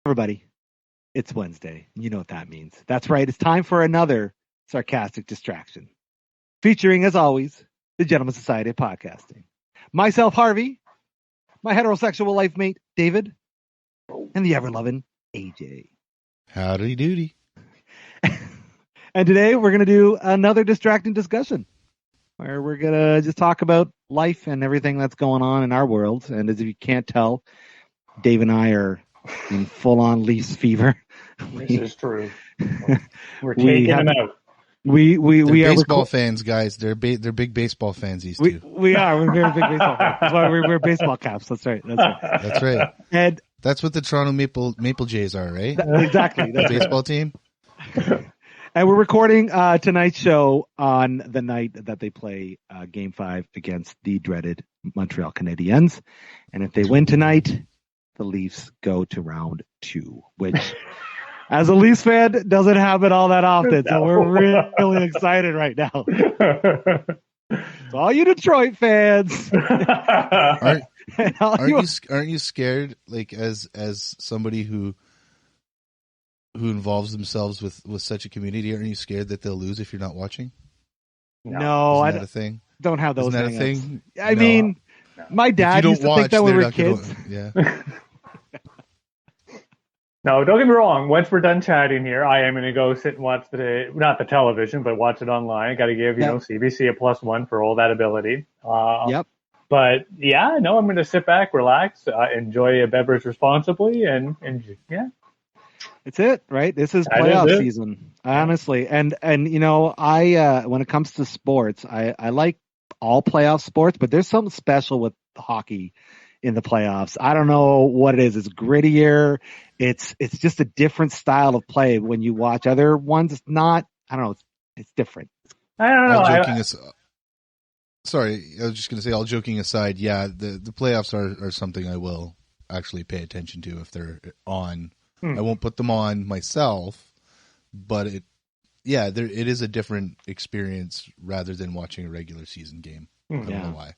Everybody, it's Wednesday. You know what that means. That's right. It's time for another sarcastic distraction. Featuring, as always, the Gentleman Society of Podcasting. Myself, Harvey, my heterosexual life mate, David, and the ever-loving AJ. Howdy doody. And today we're going to do another distracting discussion where we're going to just talk about life and everything that's going on in our world. And as you can't tell, Dave and I are in full-on Leafs fever. This is true. We're taking them out. They're We are baseball fans, guys. They're big baseball fans. These two. We are. We're very big baseball fans. That's why we're baseball caps. That's right. That's right. And that's what the Toronto Maple Jays are, right? Exactly. That's the baseball team. And we're recording tonight's show on the night that they play Game 5 against the dreaded Montreal Canadiens. And if they win tonight, the Leafs go to round 2, which, as a Leafs fan, doesn't happen all that often. So we're really excited right now. So all you Detroit fans, aren't you scared? Like as somebody who involves themselves with such a community, aren't you scared that they'll lose if you're not watching? No, Isn't that a thing? Don't have those. Isn't that a thing? I mean, my dad used to think that when we were kids. Yeah. No, don't get me wrong. Once we're done chatting here, I am going to go sit and watch not the television, but watch it online. Got to give, CBC a +1 for all that ability. Yep. But yeah, no, I'm going to sit back, relax, enjoy a beverage responsibly, and yeah. It's it, right? This is playoff season, honestly. And I when it comes to sports, I like all playoff sports, but there's something special with hockey in the playoffs. I don't know what it is. It's grittier. It's just a different style of play. When you watch other ones, it's not. I don't know. It's different. I don't know. Sorry, I was just going to say, all joking aside, yeah, the playoffs are something I will actually pay attention to if they're on. I won't put them on myself, but it is a different experience rather than watching a regular season game. I don't know why.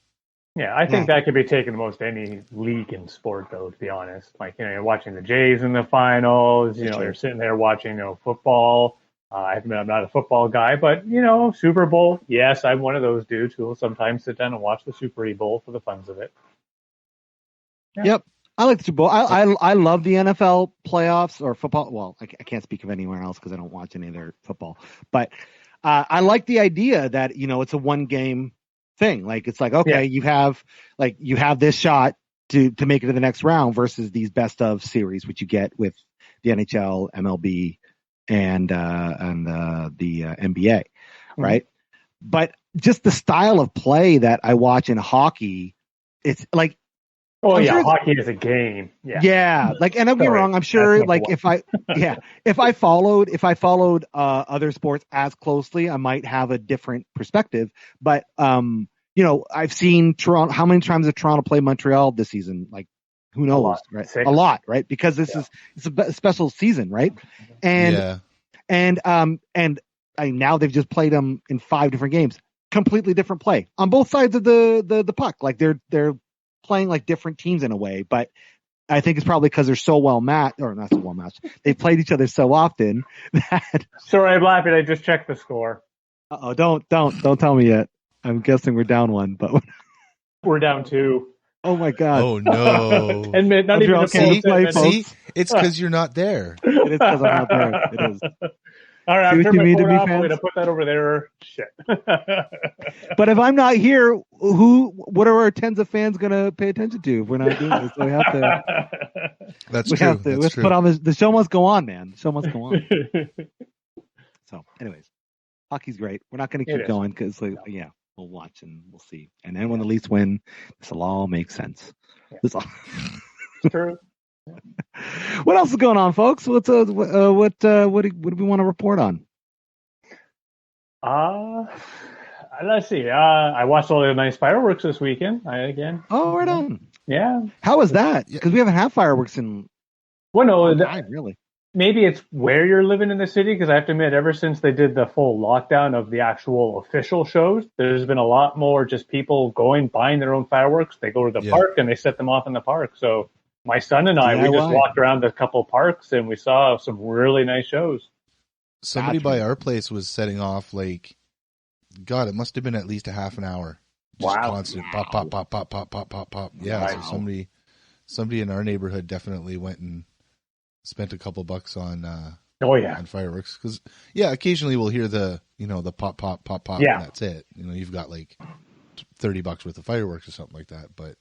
Yeah, I think that could be taken most any league in sport, though, to be honest. Like, you're watching the Jays in the finals, you're sitting there watching, football. I'm not a football guy, but, Super Bowl, yes, I'm one of those dudes who will sometimes sit down and watch the Super Bowl for the funs of it. Yeah. Yep. I like the Super Bowl. I love the NFL playoffs or football. Well, I can't speak of anywhere else because I don't watch any of their football. But I like the idea that, it's a one-game thing. Like, it's like, okay, you have this shot to make it to the next round versus these best of series, which you get with the NHL, MLB, and the NBA, right? But just the style of play that I watch in hockey, it's like, hockey is a game. Yeah. Like, and don't get me wrong, I'm sure, like, if I followed other sports as closely, I might have a different perspective. But I've seen Toronto. How many times have Toronto played Montreal this season? Like, who knows, right? 6. A lot, right? Because it's a special season, right? And now they've just played them in 5 different games, completely different play on both sides of the puck. Like, they're playing like different teams in a way, but I think it's probably because they're so well matched, or not so well matched. They've played each other so often that. Sorry, I'm laughing. I just checked the score. Don't tell me yet. I'm guessing we're down 1, but we're down 2. Oh my God! Oh no! And not even see, it's because you're not there. It is because I'm not there. It is. All right, I'm going to put that over there. Shit. But if I'm not here, what are our tens of fans going to pay attention to if we're not doing this? So we have to. That's true. Let's put on the show must go on, man. The show must go on. So, anyways, hockey's great. We're not going to keep going because, we'll watch and we'll see. And then when the Leafs win, this will all make sense. Yeah. True. What else is going on, folks? What do we want to report on? Let's see. I watched all the nice fireworks this weekend. Oh, right on. Yeah. How was that? Because we haven't had fireworks in. Well, no, really. Maybe it's where you're living in the city, because I have to admit, ever since they did the full lockdown of the actual official shows, there's been a lot more just people buying their own fireworks. They go to the park and they set them off in the park. So my son and I, we just DIY. walked around a couple parks and we saw some really nice shows. Somebody That's by right. our place was setting off like, God, it must have been at least a half an hour. Just Wow. constant pop, pop, pop, pop, pop, pop, pop, pop. Yeah, so Wow. somebody in our neighborhood definitely went and spent a couple bucks on Oh yeah. on fireworks, because occasionally we'll hear the pop, pop, pop, pop, Yeah. and that's it. You've got like $30 worth of fireworks or something like that. But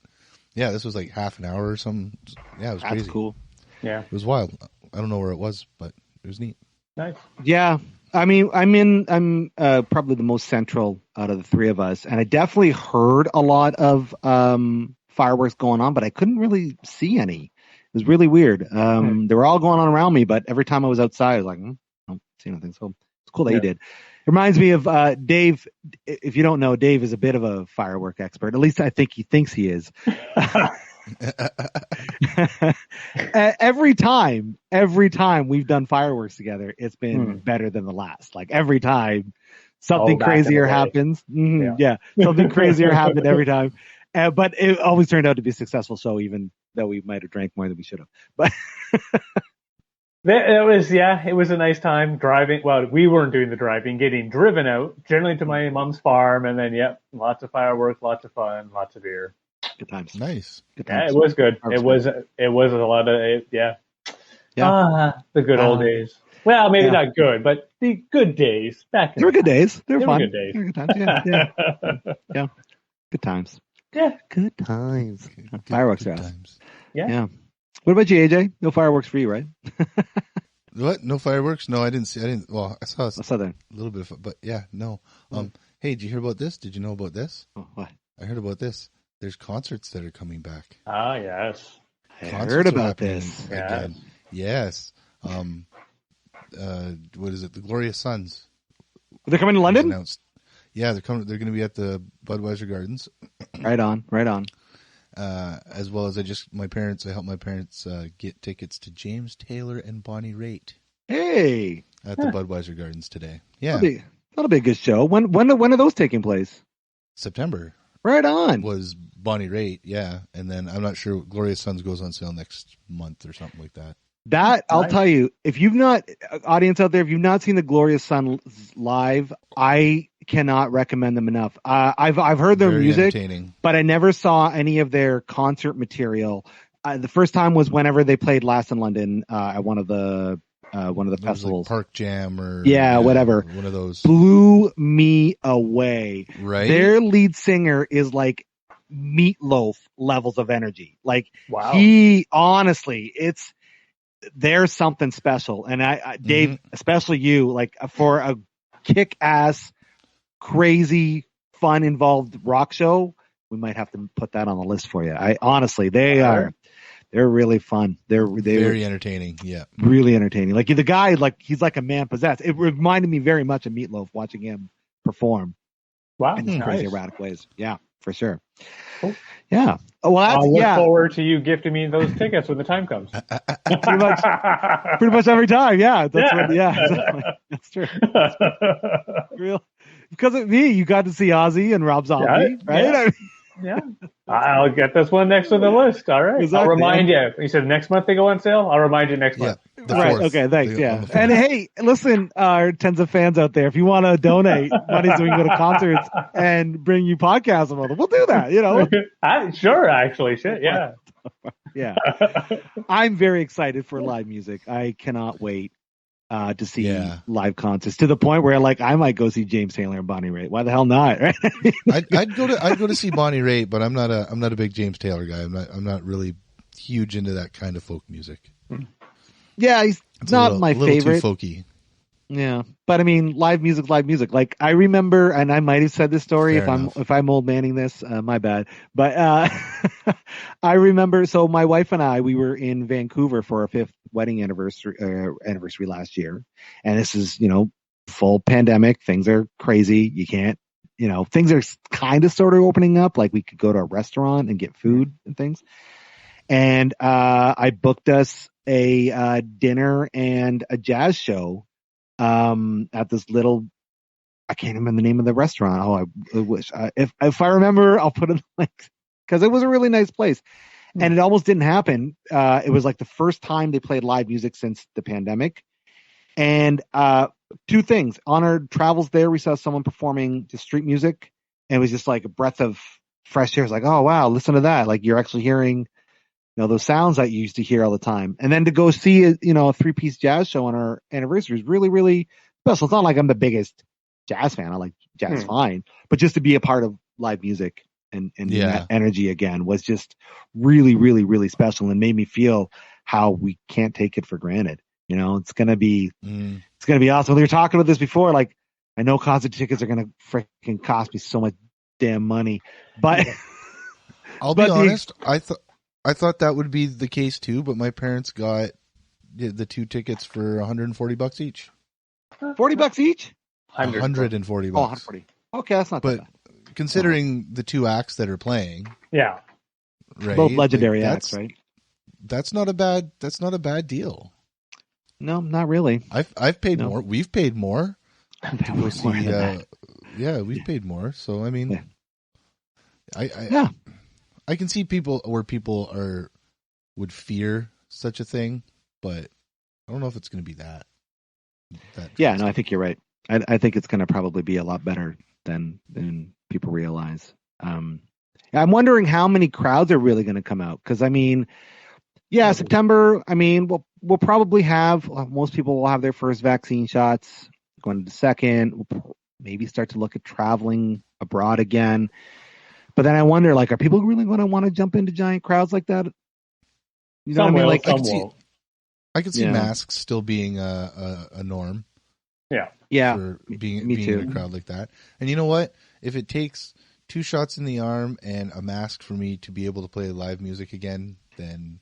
yeah, this was like half an hour or something. Yeah, it was That's crazy. cool. Yeah. It was wild. I don't know where it was, but it was neat. Nice. Yeah. I mean, I'm probably the most central out of the three of us, and I definitely heard a lot of fireworks going on, but I couldn't really see any. It was really weird. They were all going on around me, but every time I was outside, I was like, I don't see nothing. So it's cool that you did. It reminds me of Dave. If you don't know, Dave is a bit of a firework expert. At least I think he thinks he is. every time we've done fireworks together, it's been better than the last. Like every time something back in the crazier day. happens. Yeah. Yeah, something crazier happened every time. But it always turned out to be a successful show, even though we might have drank more than we should have. But it was a nice time driving. Well, we weren't doing the driving, getting driven out, generally to my mom's farm, and then lots of fireworks, lots of fun, lots of beer. good times. Nice. Good Yeah, times. it was good. Harvey's It was a lot of it. Yeah. Yeah. The good old days. Well, maybe not good, but the good days back. They were good days. They were They fun. were good days. They were good times. Yeah. Yeah. Good times. Yeah. Good times. Good- Fireworks good are awesome. times. Yeah. What about you, AJ? No fireworks for you, right? What? No fireworks? No, I didn't see. I didn't. Well, I saw a Southern. little bit of, but yeah, no. Hey, did you hear about this? Did you know about this? Oh, what? I heard about this. There's concerts that are coming back. Ah, yes. I Concerts heard are about happening this. again. Yes. What is it? The Glorious Sons. They're coming to was London? announced. Yeah, they're coming. They're going to be at the Budweiser Gardens. Right on. As well as I helped my parents get tickets to James Taylor and Bonnie Raitt Hey. at the Budweiser Gardens today. Yeah, That'll be a good show. When are those taking place? September Right on. was Bonnie Raitt. Yeah, and then I'm not sure. Glorious Sons goes on sale next month or something like that. That I'll tell you, if you've not, audience out there, if you've not seen the Glorious Sons live, I cannot recommend them enough. I've heard their Very music, entertaining. but I never saw any of their concert material. The first time was whenever they played last in London at one of the It was festivals. like Park Jam or whatever. one of those. Blew me away. Right? Their lead singer is like Meatloaf levels of energy. Like Wow. he honestly, there's something special. And I Dave, especially you, like for a kick-ass, crazy, fun involved rock show, we might have to put that on the list for you. They're really fun. They're very entertaining. Yeah. really entertaining. Like the guy, like he's like a man possessed. It reminded me very much of Meatloaf watching him perform Wow. in these Nice. crazy erratic ways. Yeah, for sure. Cool. Yeah. Oh, well, I'll look forward to you gifting me those tickets when the time comes. pretty much every time. Yeah, that's true. Real, because of me, you got to see Ozzy and Rob Zombie, right? Yeah. Yeah. I'll get this one next on the list. All right. Exactly. I'll remind you. You said next month they go on sale? I'll remind you next month. The Right. 4th. Okay. Thanks. The- Yeah. on the 4th. And hey, listen, our tens of fans out there, if you want to donate money so we can go to concerts and bring you podcasts about them, we'll do that. You know. Sure. Actually, shit. Yeah. Yeah. I'm very excited for live music. I cannot wait to see live concerts, to the point where like I might go see James Taylor and Bonnie Raitt. Why the hell not? Right? I'd go to see Bonnie Raitt, but I'm not a big James Taylor guy. I'm not really huge into that kind of folk music. Yeah, he's not my favorite. Too folky. Yeah, but I mean, live music's live music. Like I remember, and I might have said this story if I'm old manning this, my bad. But I remember. So my wife and I, we were in Vancouver for our 5th wedding anniversary last year, and this is full pandemic. Things are crazy. You can't. Things are kind of sort of opening up. Like we could go to a restaurant and get food and things. And I booked us a dinner and a jazz show at this little, I can't remember the name of the restaurant. Oh, I wish if I remember, I'll put it like, because it was a really nice place. and it almost didn't happen. It was like the first time they played live music since the pandemic. And two things. On our travels there, we saw someone performing just street music, and it was just like a breath of fresh air. It's like, oh wow, listen to that! Like you're actually hearing, those sounds that you used to hear all the time. And then to go see a 3-piece jazz show on our anniversary is really, really special. It's not like I'm the biggest jazz fan. I like jazz fine, but just to be a part of live music and that energy again was just really, really, really special and made me feel how we can't take it for granted. It's gonna be awesome. We were talking about this before. Like, I know concert tickets are gonna freaking cost me so much damn money, but I'll be honest. I thought that would be the case too, but my parents got the 2 tickets for $140 each. $40 each? $140. Oh, 140. Okay, that's not bad. Considering the 2 acts that are playing, right? Both legendary acts, right? That's not a bad deal. No, not really. I've paid more. We've paid more. We've paid more. So I mean, I can see people would fear such a thing, but I don't know if it's going to be that. Yeah, no, I think you're right. I think it's going to probably be a lot better than people realize. I'm wondering how many crowds are really going to come out, because I mean, September. I mean, we'll probably have most people will have their first vaccine shots, going to the second. We'll maybe start to look at traveling abroad again. But then I wonder, like, are people really going to want to jump into giant crowds like that? You know what I mean? Like, I could see masks still being a norm. Yeah. For being in a crowd like that. And you know what? If it takes 2 shots in the arm and a mask for me to be able to play live music again, then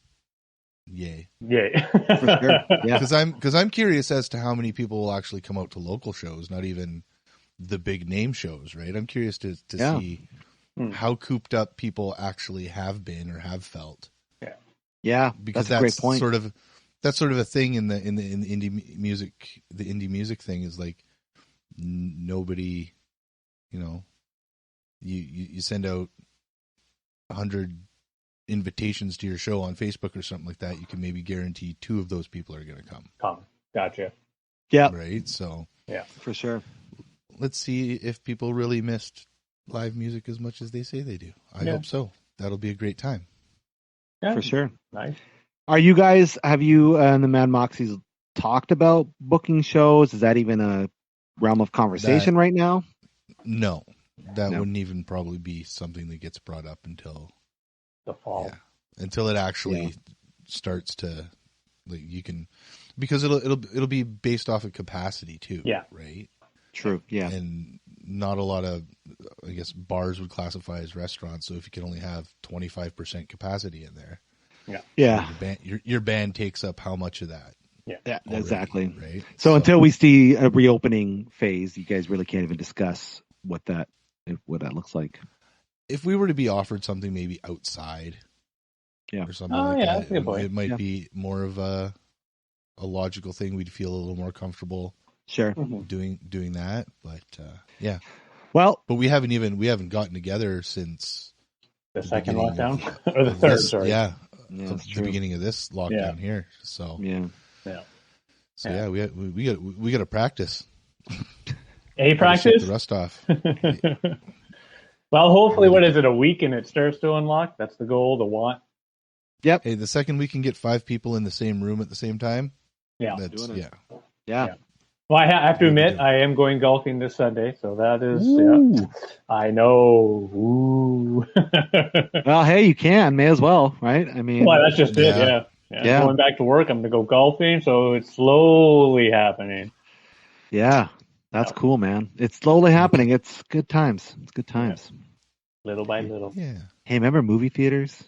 yay. For sure. Yeah. Because I'm curious as to how many people will actually come out to local shows, not even the big name shows, right? I'm curious to see how cooped up people actually have been or have felt. Yeah, because that's a great point. That's sort of a thing in the indie music. The indie music thing is like nobody, you send out 100 invitations to your show on Facebook or something like that. You can maybe guarantee 2 of those people are going to come. Gotcha. Yeah. Right. So for sure. Let's see if people really missed live music as much as they say they do. I hope so. That'll be a great time. Yeah, for sure. Nice. Have you and the Mad Moxies talked about booking shows? Is that even a realm of conversation right now? No, that wouldn't even probably be something that gets brought up until the fall. Yeah, until it actually starts to, like, you can, because it'll be based off of capacity too. Yeah. Right. True. Yeah. And not a lot of, I guess, bars would classify as restaurants. So if you can only have 25% capacity in there, your band takes up how much of that? Yeah, already, exactly. Right. So until we see a reopening phase, you guys really can't even discuss what that looks like. If we were to be offered something maybe outside, or something like that, it might be more of a logical thing. We'd feel a little more comfortable. Sure. Doing that, but well, but we haven't gotten together since the second lockdown or the third. Sorry, the beginning of this lockdown here. So we got to practice. Practice the rust off. Well, hopefully, what is it? A week and it starts to unlock. That's the goal. The want. Yep. Hey, the second we can get 5 people in the same room at the same time. Yeah. Well, I have to admit, I am going golfing this Sunday, so that is, I know. Ooh. Well, hey, you can, may as well, right? I mean, well, that's just it. Yeah. Going back to work, I'm going to go golfing, so it's slowly happening. Yeah, that's cool, man. It's slowly happening. It's good times. Little by little. Yeah. Hey, remember movie theaters?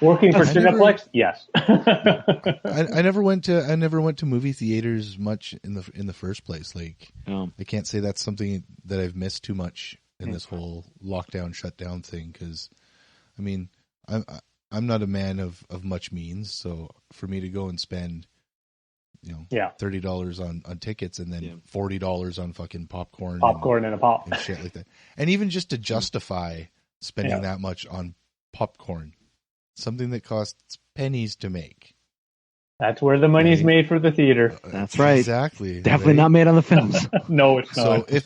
Working for Cineplex? Yes. I never went to movie theaters much in the first place. Like, I can't say that's something that I've missed too much in this whole lockdown shutdown thing. Because, I mean, I'm not a man of much means, so for me to go and spend, $30 on tickets and then $40 on fucking popcorn and a pop and shit like that, and even just to justify spending that much on popcorn, something that costs pennies to make. That's where the money's made for the theater. That's right. Exactly. Definitely not made on the films. No, it's So not. if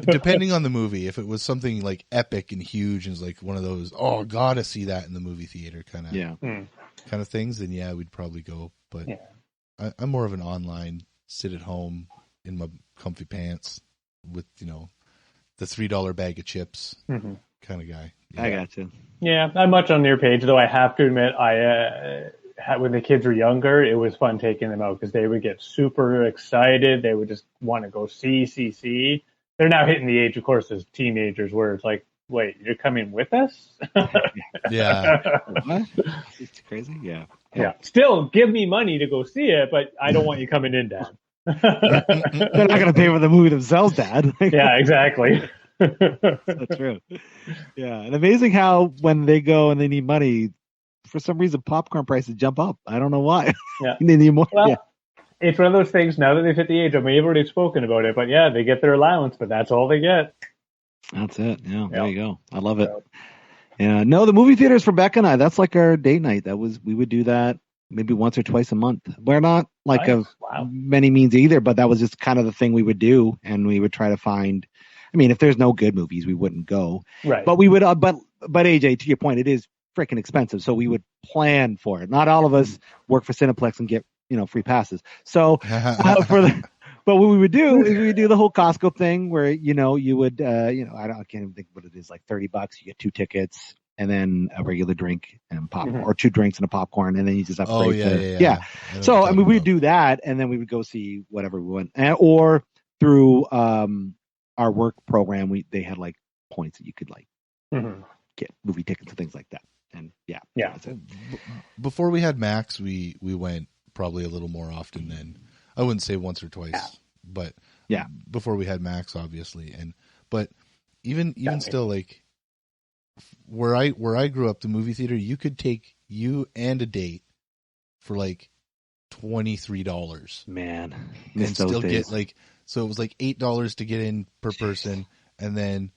depending on the movie, if it was something like epic and huge and it's like one of those, oh, gotta see that in the movie theater kind of things, then yeah, we'd probably go. But I'm more of an online, sit at home in my comfy pants with the $3 bag of chips kind of guy. Yeah. I got you. Yeah, I'm much on your page, though I have to admit, when the kids were younger, it was fun taking them out because they would get super excited. They would just want to go see. They're now hitting the age, of course, as teenagers where it's like, wait, you're coming with us? Yeah. What? It's crazy. Yeah. Still, give me money to go see it, but I don't want you coming in, Dad. They're not going to pay for the movie themselves, Dad. Yeah, exactly. That's true. Yeah, and amazing how when they go and they need money, for some reason popcorn prices jump up. I don't know why. Yeah. They need more. Well, it's one of those things. Now that they've hit the age, we've already spoken about it, but yeah, they get their allowance, but that's all they get. That's it. Yeah, there you go. I love it. Yeah, no, the movie theaters for Becca and I. That's like our date night. We would do that maybe once or twice a month. We're not like many means either, but that was just kind of the thing we would do, and we would try to find. I mean, if there's no good movies, we wouldn't go. Right. But we would. But AJ, to your point, it is freaking expensive, so we would plan for it. Not all of us work for Cineplex and get free passes. So but what we would do is we would do the whole Costco thing where you would I can't even think what it is, like $30. You get 2 tickets and then a regular drink and popcorn, or 2 drinks and a popcorn, and then you just upgrade. So I mean, we'd do that, and then we would go see whatever we want, or through our work program, they had like points that you could like get movie tickets and things like that. And before we had Max, we went probably a little more often than, I wouldn't say once or twice, but before we had Max, obviously. But even still, like where I grew up, the movie theater, you could take you and a date for like $23. Man, and still get like, so it was like $8 to get in per person, and then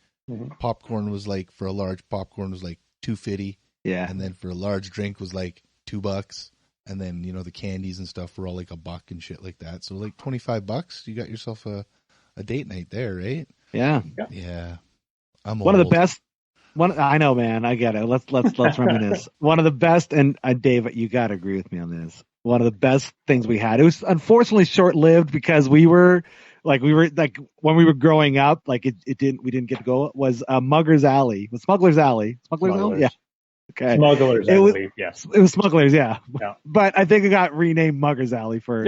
popcorn was like, for a large popcorn was like $2.50. Yeah. And then for a large drink was like $2. And then, the candies and stuff were all like $1 and shit like that. So like $25, you got yourself a date night there, right? Yeah. Yeah. I'm one old. Of the best. I know, man. I get it. Let's reminisce. One of the best, and Dave, you got to agree with me on this. One of the best things we had. It was unfortunately short-lived because we were when we were growing up, like we didn't get to go. Was Mugger's Alley, was Smuggler's Alley, Alley, yeah. Okay. Smugglers, I believe, yes. It was Smugglers, yeah. But I think it got renamed Mugger's Alley for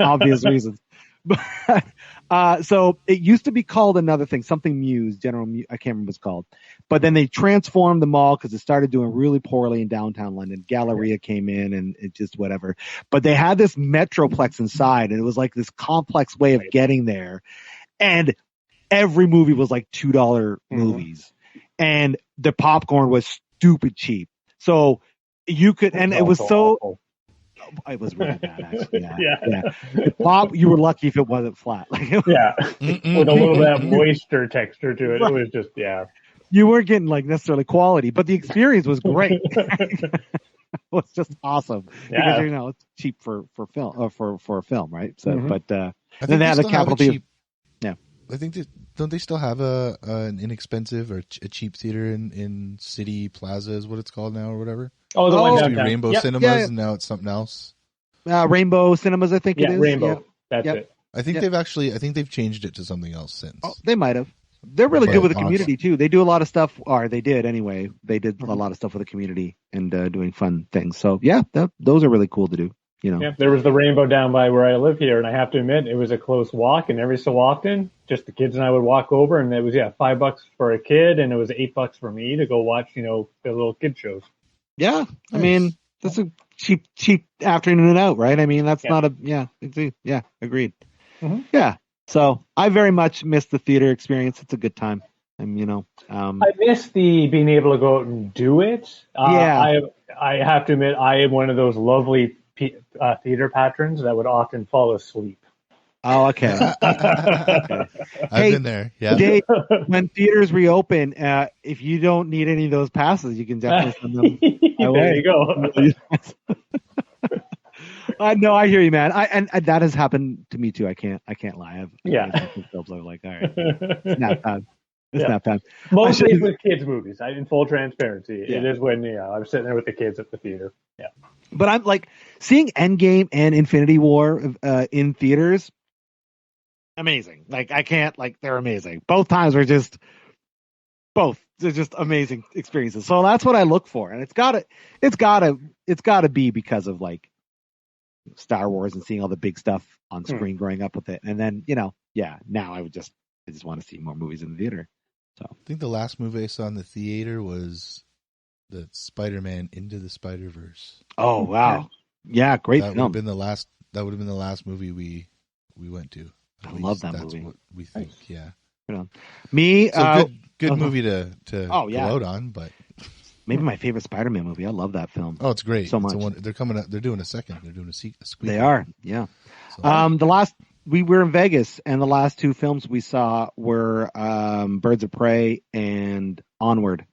obvious reasons. But so it used to be called another thing, something Muse, General Muse, I can't remember what it's called. But then they transformed the mall because it started doing really poorly in downtown London. Galleria came in and it just whatever. But they had this Metroplex inside, and it was like this complex way of getting there. And every movie was like $2 movies. And the popcorn was stupid cheap. So you could, and it was so awful. It was really bad, actually. Yeah. You were lucky if it wasn't flat. With a little bit of moisture texture to it. Right. It was just, You weren't getting like necessarily quality, but the experience was great. It was just awesome because it's cheap for film for a film, right? So, but then they had the Capitol Theater. Yeah, I think don't they still have an inexpensive or a cheap theater in City Plaza is what it's called now or whatever? Oh, the one downtown. Rainbow Cinemas, and now it's something else. Rainbow Cinemas, I think it is. Rainbow. That's it. I think they've changed it to something else since. Oh, they might have. They're really good with the community too. They do a lot of stuff, or they did anyway. They did a lot of stuff with the community and doing fun things. So those are really cool to do. Yeah, there was the Rainbow down by where I live here, and I have to admit it was a close walk. And every so often, just the kids and I would walk over, and it was $5 for a kid, and it was $8 for me to go watch the little kid shows. Yeah, nice. I mean that's a cheap afternoon out, right? I mean that's not agreed. Mm-hmm. Yeah. So I very much miss the theater experience. It's a good time. And, I miss the being able to go out and do it. I have to admit, I am one of those lovely theater patrons that would often fall asleep. Oh, okay. I've been there. Yeah. Dave, when theaters reopen, if you don't need any of those passes, you can definitely send them my way. There you go. No, I hear you, man. And that has happened to me too. I can't lie. Yeah. Films I'm like, all right, snap time. It's Yeah. snap time. Mostly it's with kids' movies. In full transparency, Yeah. it is when I'm sitting there with the kids at the theater. Yeah. But I'm like seeing Endgame and Infinity War in theaters. Amazing. Like I can't like they're amazing. Both times were just they're just amazing experiences. So that's what I look for, and it's gotta be because of like Star Wars and seeing all the big stuff on screen growing up with it. And then, now I just want to see more movies in the theater. So I think the last movie I saw in the theater was the Spider-Man Into the Spider-Verse. Oh, wow. Yeah, great that film. Would have been the last movie we went to. I love that movie. That's what we think, yeah. Me, good movie to go out on, but maybe my favorite Spider-Man movie. I love that film. Oh, it's great. So much. They're coming up. They're doing a second. They're doing a sequel. They are, yeah. So, we were in Vegas, and the last two films we saw were Birds of Prey and Onward,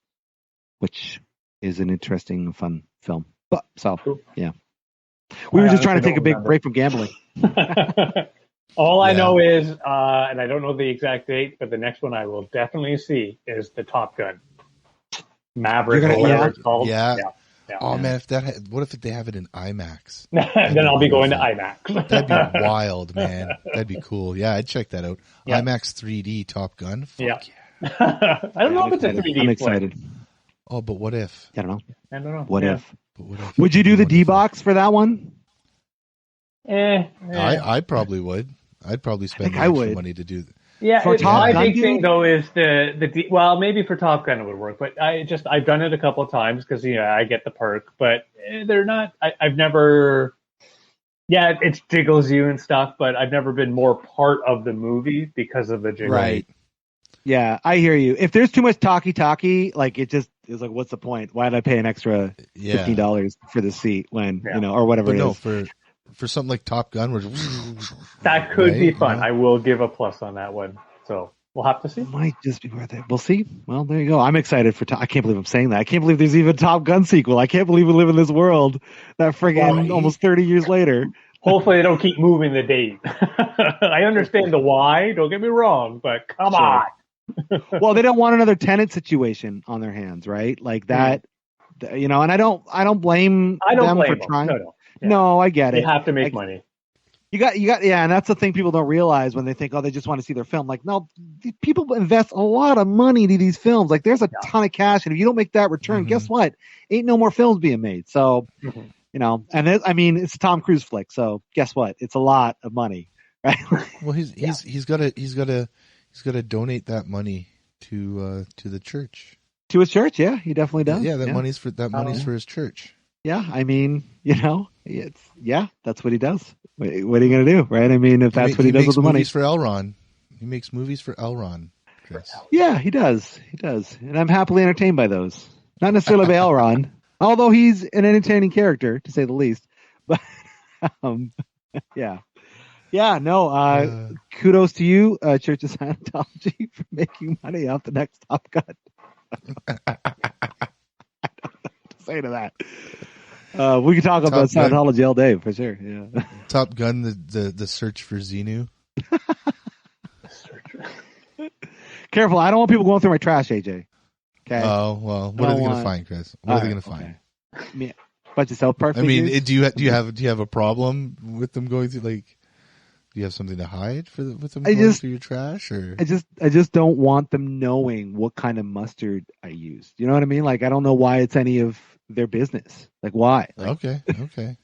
which is an interesting, fun film. But yeah, we were just trying to take a big break from gambling. All I know is, and I don't know the exact date, but the next one I will definitely see is the Top Gun. Maverick, or whatever it's called. Yeah. Oh man, what if they have it in IMAX? Then I'll be going to IMAX. That'd be wild, man. That'd be cool. Yeah, I'd check that out. Yeah. IMAX 3D Top Gun. Fuck yeah. I don't know if it's a 3D. I'm excited. Oh, but what if? I don't know. What if? Would you do the D-Box for that one? I probably would. I'd probably spend extra money to do that. Yeah, my big thing though is well, maybe for Top Gun it would work, but I've done it a couple of times because I get the perk, but they're not. I've never. Yeah, it jiggles you and stuff, but I've never been more part of the movie because of the jiggle. Right. Yeah, I hear you. If there's too much talkie, like it just is like, what's the point? Why did I pay an extra $15 for the seat when or whatever it is? For something like Top Gun, that could be fun. I will give a plus on that one. So we'll have to see. Might just be worth it. We'll see. Well, there you go. I'm excited for. I can't believe I'm saying that. I can't believe there's even a Top Gun sequel. I can't believe we live in this world that friggin' almost 30 years later. Hopefully they don't keep moving the date. I understand the why. Don't get me wrong, but come on. Well, they don't want another Tenet situation on their hands, right? Like that, and I don't blame them for trying. No. Yeah. No, I get it. You have to make money. You got, and that's the thing people don't realize when they think, they just want to see their film. Like, no, people invest a lot of money to these films. Like, there's a ton of cash, and if you don't make that return, guess what? Ain't no more films being made. So, and it's a Tom Cruise flick. So, guess what? It's a lot of money, right? Well, he's got to donate that money to the church. To his church, yeah, he definitely does. Yeah, money's for his church. Yeah, that's what he does. What are you going to do, right? I mean, if that's what he does with the money. For Elron. He makes movies for Elron, Chris. Yeah, he does. And I'm happily entertained by those. Not necessarily by Elron, although he's an entertaining character, to say the least. But, yeah. Yeah, no, kudos to you, Church of Scientology, for making money off the next Top Gun. I don't know what to say to that. We can talk about Scientology all day for sure. Yeah. Top Gun, the search for Xenu. Careful, I don't want people going through my trash, AJ. Okay. Oh well, what are they going to find, Chris? What are they going to find? Yeah. Bunch of South Park. I mean, do you have a problem with them going through like? Do you have something to hide with them going through your trash, or I just don't want them knowing what kind of mustard I used. You know what I mean? Like I don't know why it's any of their business. Like why? Like, okay,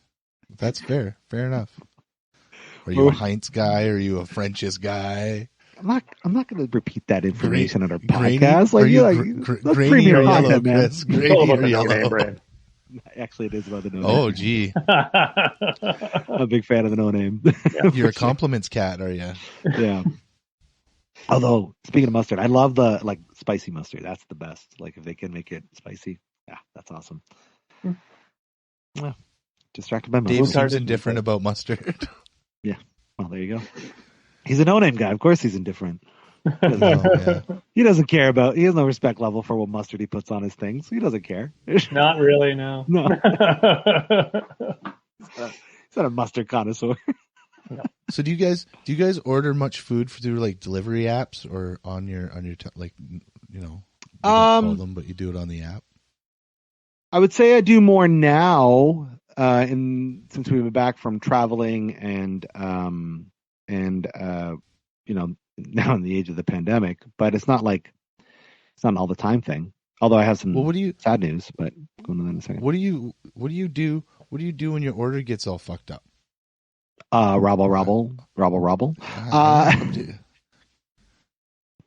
that's fair. Fair enough. Are you a Heinz guy? Are you a French's guy? I'm not going to repeat that information on our podcast. Grainy or yellow, Chris? Grainy or yellow? Actually, it is about the no name. Oh, gee. I'm a big fan of the no name. You're a compliments cat, are you? Yeah. Although, speaking of mustard, I love the spicy mustard. That's the best. Like if they can make it spicy, that's awesome. Well, distracted by my Dave seems indifferent about mustard. Yeah. Well, there you go. He's a no-name guy. Of course he's indifferent. He doesn't care about. He has no respect level for what mustard he puts on his things. He doesn't care. Not really, no. No. He's not a mustard connoisseur. No. So do you guys order much food through like delivery apps or on your like, you know, you don't call them, but you do it on the app? I would say I do more now, since we've been back from traveling and you know, now in the age of the pandemic, but it's not an all the time thing. Although I have some sad news, but going to that in a second. What do you do when your order gets all fucked up? Robble.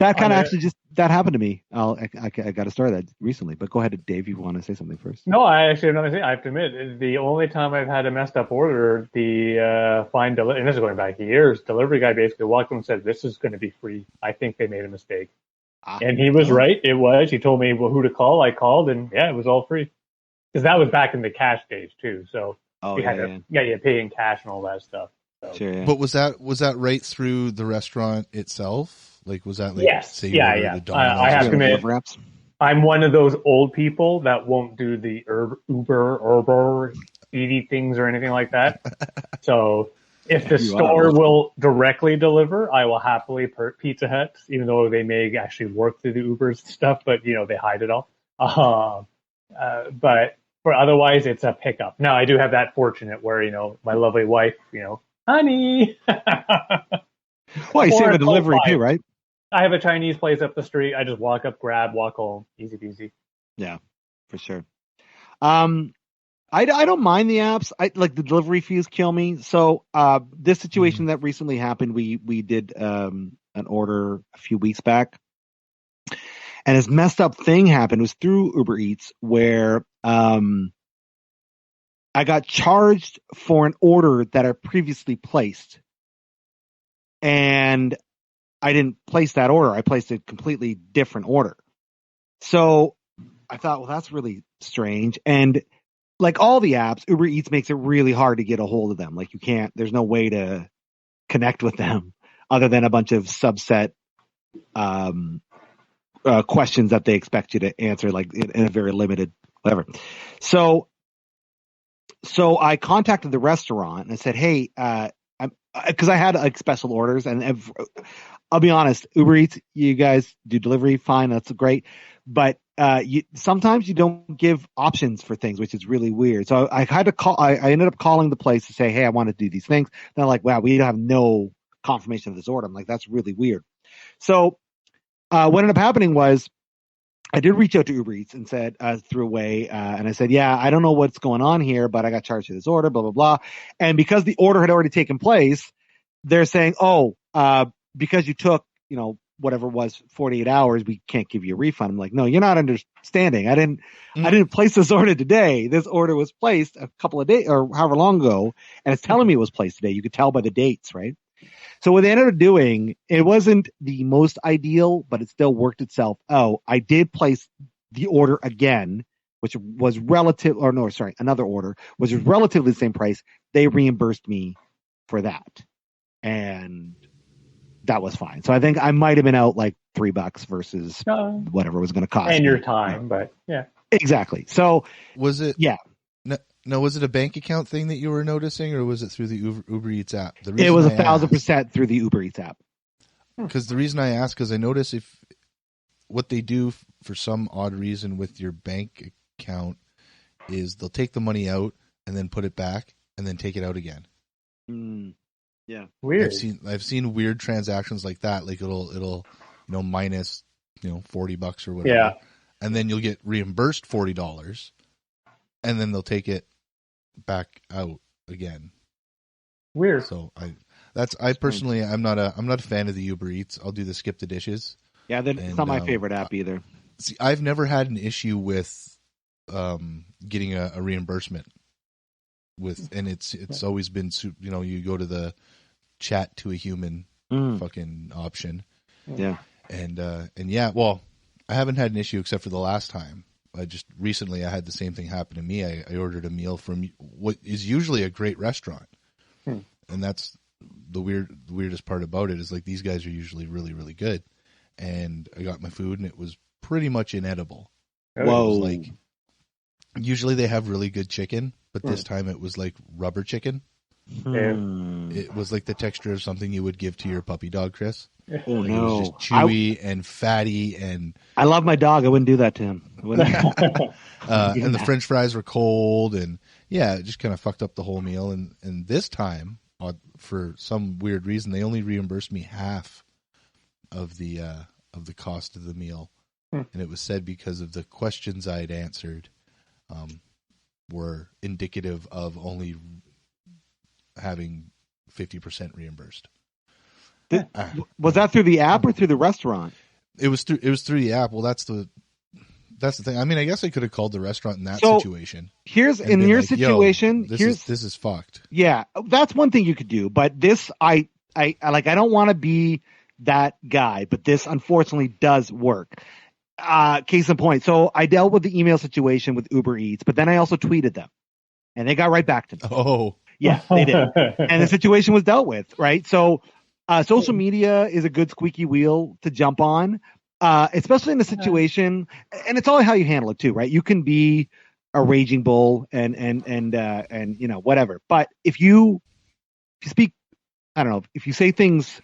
That kind of actually that happened to me. I got to start that recently, but go ahead, Dave. You want to say something first? No, I actually have nothing to say. I have to admit, the only time I've had a messed up order, the and this is going back years, delivery guy basically walked in and said, "This is going to be free. I think they made a mistake." And he was right. It was. He told me who to call. I called, and yeah, it was all free. Because that was back in the cash days too. So you had to pay in cash and all that stuff. So. Sure, yeah. But was that right through the restaurant itself? Like, was that like? Yes. Say Yeah. I have to admit, I'm one of those old people that won't do the Uber, eaty things or anything like that. So if the store will directly deliver, I will happily Pizza Hut, even though they may actually work through the Ubers and stuff, but you know they hide it all. But for otherwise, it's a pickup. Now I do have that fortunate where my lovely wife, honey. Well, you save a delivery too, right? I have a Chinese place up the street. I just walk up, grab, walk home. Easy peasy. Yeah, for sure. I don't mind the apps. I like the delivery fees kill me. So this situation that recently happened, we did an order a few weeks back, and this messed up thing happened. It was through Uber Eats where I got charged for an order that I previously placed, and I didn't place that order. I placed a completely different order. So I thought, well, that's really strange. And like all the apps, Uber Eats makes it really hard to get a hold of them. Like there's no way to connect with them other than a bunch of subset questions that they expect you to answer, like in a very limited, whatever. So I contacted the restaurant and I said, hey, because I had like special orders, and I'll be honest, Uber Eats, you guys do delivery, fine, that's great, but sometimes you don't give options for things, which is really weird. So I had to call. I ended up calling the place to say, hey, I want to do these things. They're like, wow, we have no confirmation of this order. I'm like, that's really weird. So what ended up happening was I did reach out to Uber Eats and said through a way, and I said, yeah, I don't know what's going on here, but I got charged for this order, blah, blah, blah. And because the order had already taken place, they're saying, because you took, whatever it was 48 hours, we can't give you a refund. I'm like, no, you're not understanding. I didn't place this order today. This order was placed a couple of days or however long ago, and it's telling me it was placed today. You could tell by the dates, right? So what they ended up doing, it wasn't the most ideal, but it still worked itself out. I did place the order again, which was another order, which was relatively the same price. They reimbursed me for that. And that was fine. So I think I might have been out like $3 versus whatever it was going to cost. And your time, but yeah. Exactly. So was it? Yeah. No, was it a bank account thing that you were noticing, or was it through the Uber Eats app? It was 1,000% through the Uber Eats app. Because the reason I ask, because I notice what they do for some odd reason with your bank account is they'll take the money out and then put it back and then take it out again. Yeah, weird. I've seen weird transactions like that. Like it'll minus $40 or whatever. Yeah, and then you'll get reimbursed $40, and then they'll take it back out again. Weird. So I personally I'm not a fan of the Uber Eats. I'll do the skip the dishes. Yeah, it's not my favorite app either. See, I've never had an issue with getting a reimbursement and it's always been you go to the chat to a human fucking option. Yeah. And yeah, well, I haven't had an issue except for the last time. Recently I had the same thing happen to me. I ordered a meal from what is usually a great restaurant. And that's the weirdest part about it is like these guys are usually really, really good. And I got my food and it was pretty much inedible. Whoa. It was like, usually they have really good chicken, but this time it was like rubber chicken. It was like the texture of something you would give to your puppy dog, Chris. Oh, like no. It was just chewy and fatty, and I love my dog. I wouldn't do that to him. And the French fries were cold, and yeah, it just kind of fucked up the whole meal. And this time, for some weird reason, they only reimbursed me half of the cost of the meal, and it was said because of the questions I had answered were indicative of only having 50% reimbursed. Was that through the app or through the restaurant? It was through the app. Well, that's the thing. I mean, I guess I could have called the restaurant in that situation. Here's in your situation. This is fucked. Yeah, that's one thing you could do. But this, I don't want to be that guy, but this unfortunately does work. Case in point. So I dealt with the email situation with Uber Eats, but then I also tweeted them, and they got right back to me. Oh, yeah, they did, and the situation was dealt with. Right, so. Social media is a good squeaky wheel to jump on, especially in a situation, and it's all how you handle it too, right? You can be a raging bull and whatever, but if you speak, I don't know, if you say things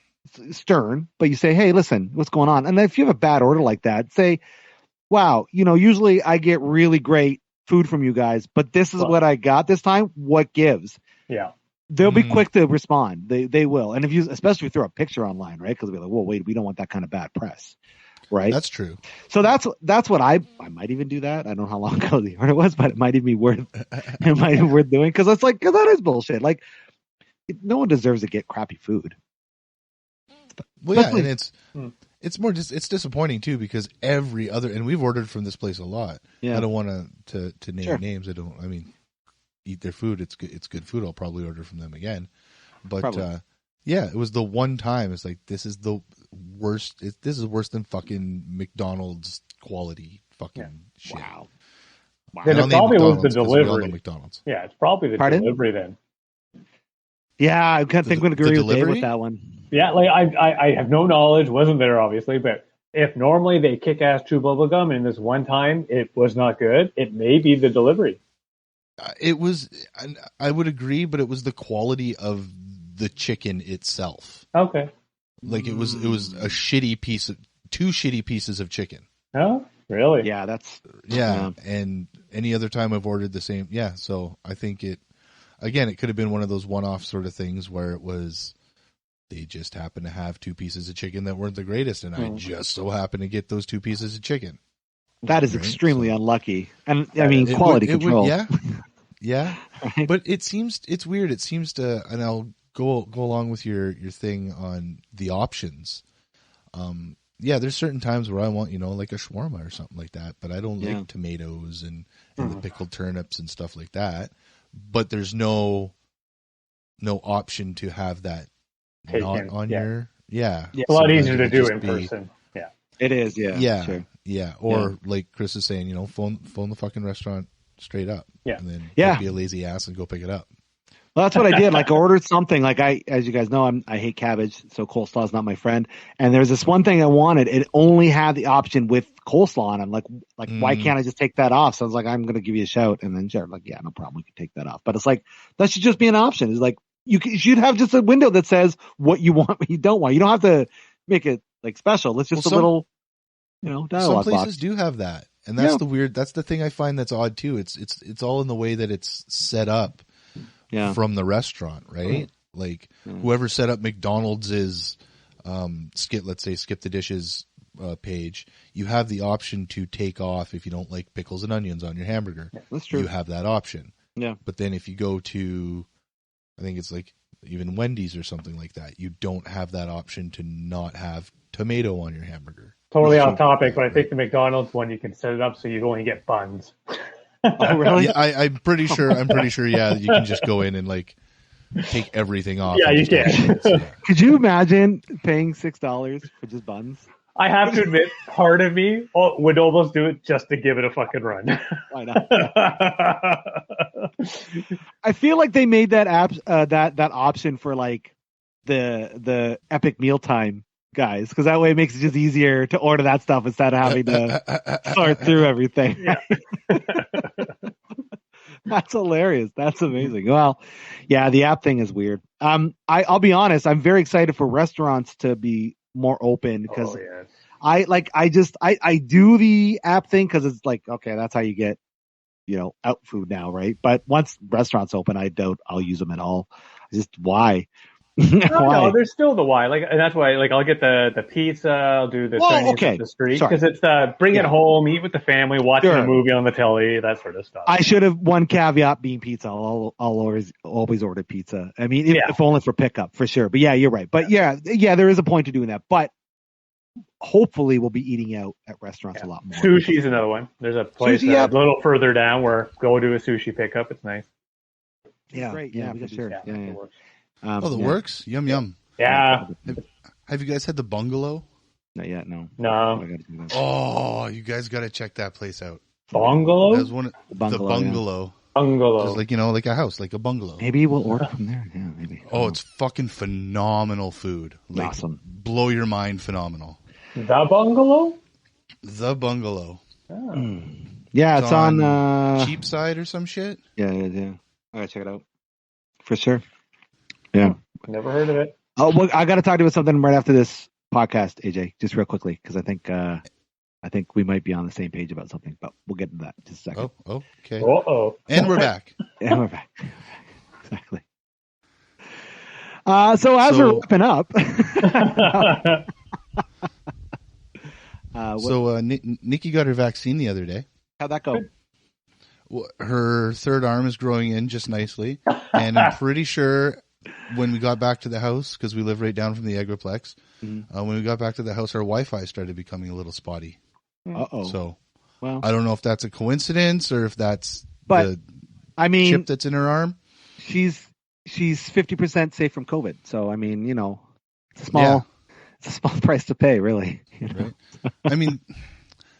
stern, but you say, hey, listen, what's going on? And then if you have a bad order like that, say, wow, usually I get really great food from you guys, but this is what I got this time. What gives? Yeah. They'll be quick to respond. They will. And especially if you throw a picture online, right? Because we're like, well, wait, we don't want that kind of bad press, right? That's true. So that's what I might even do that. I don't know how long ago the order was, but it might even be worth doing because it's like, that is bullshit. Like, no one deserves to get crappy food. Well, yeah, and it's more just it's disappointing too because every other, and we've ordered from this place a lot. Yeah. I don't want to name names. I mean. Eat their food. It's good food. I'll probably order from them again. But yeah, it was the one time. It's like this is the worst. This is worse than fucking McDonald's quality fucking shit. Wow. Then it probably was the delivery. McDonald's. Yeah, it's probably the delivery then. Yeah, I kind of think I'm going to agree with Dave with that one. Yeah, like I have no knowledge. Wasn't there obviously, but if normally they kick ass chew bubblegum and this one time it was not good, it may be the delivery. It was, I would agree, but it was the quality of the chicken itself. Okay. Like it was a shitty piece of, two shitty pieces of chicken. Oh, really? Yeah, that's. Yeah. And any other time I've ordered the same. Yeah. So I think it could have been one of those one-off sort of things where it was, they just happened to have two pieces of chicken that weren't the greatest. And I just so happened to get those two pieces of chicken. That is extremely unlucky. And I mean, quality control. Yeah. Right. But it's weird. It seems to, and I'll go along with your thing on the options. Yeah, there's certain times where I want, like a shawarma or something like that, but I don't like tomatoes and the pickled turnips and stuff like that. But there's no option to have that not on your, It's a lot easier to do in person. Yeah. It is, yeah. Yeah. Sure. Yeah, or like Chris is saying, phone the fucking restaurant straight up. Yeah. And then don't be a lazy ass and go pick it up. Well, that's what I did. Like, I ordered something. Like, as you guys know, I hate cabbage, so coleslaw is not my friend. And there's this one thing I wanted. It only had the option with coleslaw, and I'm like, why can't I just take that off? So I was like, I'm going to give you a shout. And then Jared, like, yeah, no problem, we can take that off. But it's like, that should just be an option. It's like, you should have just a window that says what you want, what you don't want. You don't have to make it like special. It's just a little. Dialogue some places box. do have that, and that's that's the thing I find that's odd too. It's all in the way that it's set up from the restaurant, right? Like whoever set up McDonald's is skip the dishes page. You have the option to take off if you don't like pickles and onions on your hamburger. Yeah, that's true. You have that option. Yeah. But then if you go to, I think it's like even Wendy's or something like that, you don't have that option to not have tomato on your hamburger. Totally off topic, but I think the McDonald's one you can set it up so you only get buns. Oh, really? Yeah, I'm pretty sure. Yeah, you can just go in and like take everything off. Yeah, you can. Could you imagine paying $6 for just buns? I have to admit, part of me would almost do it just to give it a fucking run. Why not? I feel like they made that app that option for like the Epic Mealtime guys, because that way it makes it just easier to order that stuff instead of having to sort through everything. Yeah. That's hilarious. That's amazing. Well, yeah, the app thing is weird. I'll be honest. I'm very excited for restaurants to be more open because yes. I do the app thing because it's like, okay, that's how you get, out food now, right? But once restaurants open, I doubt I'll use them at all. Just why? No, there's still the why. And that's why, I'll get the pizza. I'll do the Chinese off the street because it's bring it home, eat with the family, watching a movie on the telly, that sort of stuff. I should have one caveat being pizza. I'll always order pizza. I mean, if only for pickup, for sure. But yeah, you're right. But yeah, there is a point to doing that. But hopefully, we'll be eating out at restaurants a lot more. Sushi's another one. There's a place a little further down where go do a sushi pickup. It's nice. Yeah, great. Yeah, for sure. Yeah. The works? Yum, yum. Yeah. Have you guys had the bungalow? Not yet, no. No. Oh, you guys got to check that place out. Bungalow? That's one. The bungalow. Yeah. Bungalow. Just like a house, like a bungalow. Maybe we'll order from there. Yeah, maybe. Oh, it's fucking phenomenal food. Awesome. Blow your mind phenomenal. The bungalow? The bungalow. Oh. Yeah, it's on Cheapside or some shit. Yeah. I gotta check it out. For sure. Yeah. Never heard of it. Oh, well, I got to talk to you about something right after this podcast, AJ, just real quickly, because I think we might be on the same page about something, but we'll get into that in just a second. Oh, okay. Uh-oh. And we're back. And we're back. Exactly. So as we're wrapping up. Nikki got her vaccine the other day. How'd that go? Well, her third arm is growing in just nicely, and I'm pretty sure when we got back to the house, because we live right down from the Agriplex, when we got back to the house, our Wi-Fi started becoming a little spotty. Uh-oh. So, well, I don't know if that's a coincidence or if that's the chip that's in her arm. She's 50% safe from COVID. So, I mean, it's a small price to pay, really. Right. I mean,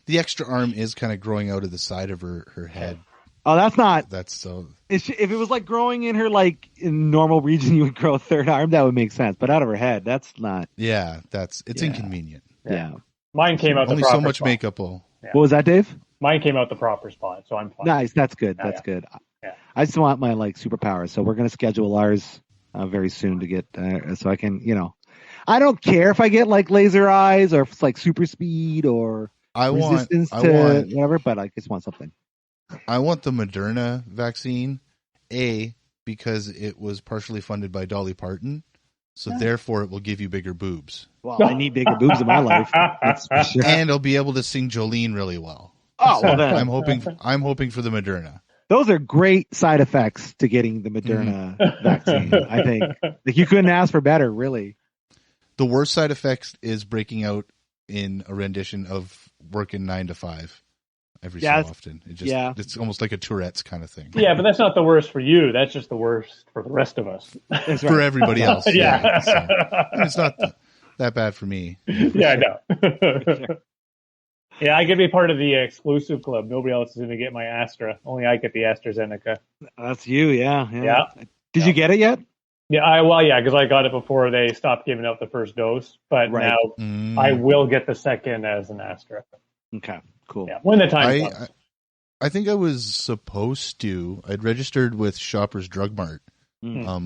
the extra arm is kind of growing out of the side of her head. Oh, that's not. That's so. If it was like growing in her, like in normal region, you would grow a third arm. That would make sense. But out of her head, that's not. Yeah, it's inconvenient. Yeah. Mine came out only the proper so much spot. makeup. What was that, Dave? Mine came out the proper spot, so I'm fine. Nice. That's good. That's good. Yeah. I just want my superpowers, so we're gonna schedule ours very soon to get so I can. I don't care if I get like laser eyes or if it's like super speed or resistance to whatever, but I just want something. I want the Moderna vaccine, because it was partially funded by Dolly Parton, so therefore it will give you bigger boobs. Well, I need bigger boobs in my life. That's for sure. And I'll be able to sing Jolene really well. Oh, well then. I'm hoping for the Moderna. Those are great side effects to getting the Moderna vaccine. I think you couldn't ask for better, really. The worst side effects is breaking out in a rendition of working 9 to 5. Every so often. It's almost like a Tourette's kind of thing. Yeah, but that's not the worst for you. That's just the worst for the rest of us. That's right. For everybody else. Yeah. So, it's not that bad for me. Yeah, I know. Yeah, I could be part of the exclusive club. Nobody else is going to get my Astra. Only I get the AstraZeneca. That's you, yeah. Yeah. Did you get it yet? Yeah, because I got it before they stopped giving out the first dose. But now I will get the second as an Astra. Okay. Cool. Yeah, when the time comes. I think I was supposed to. I'd registered with Shoppers Drug Mart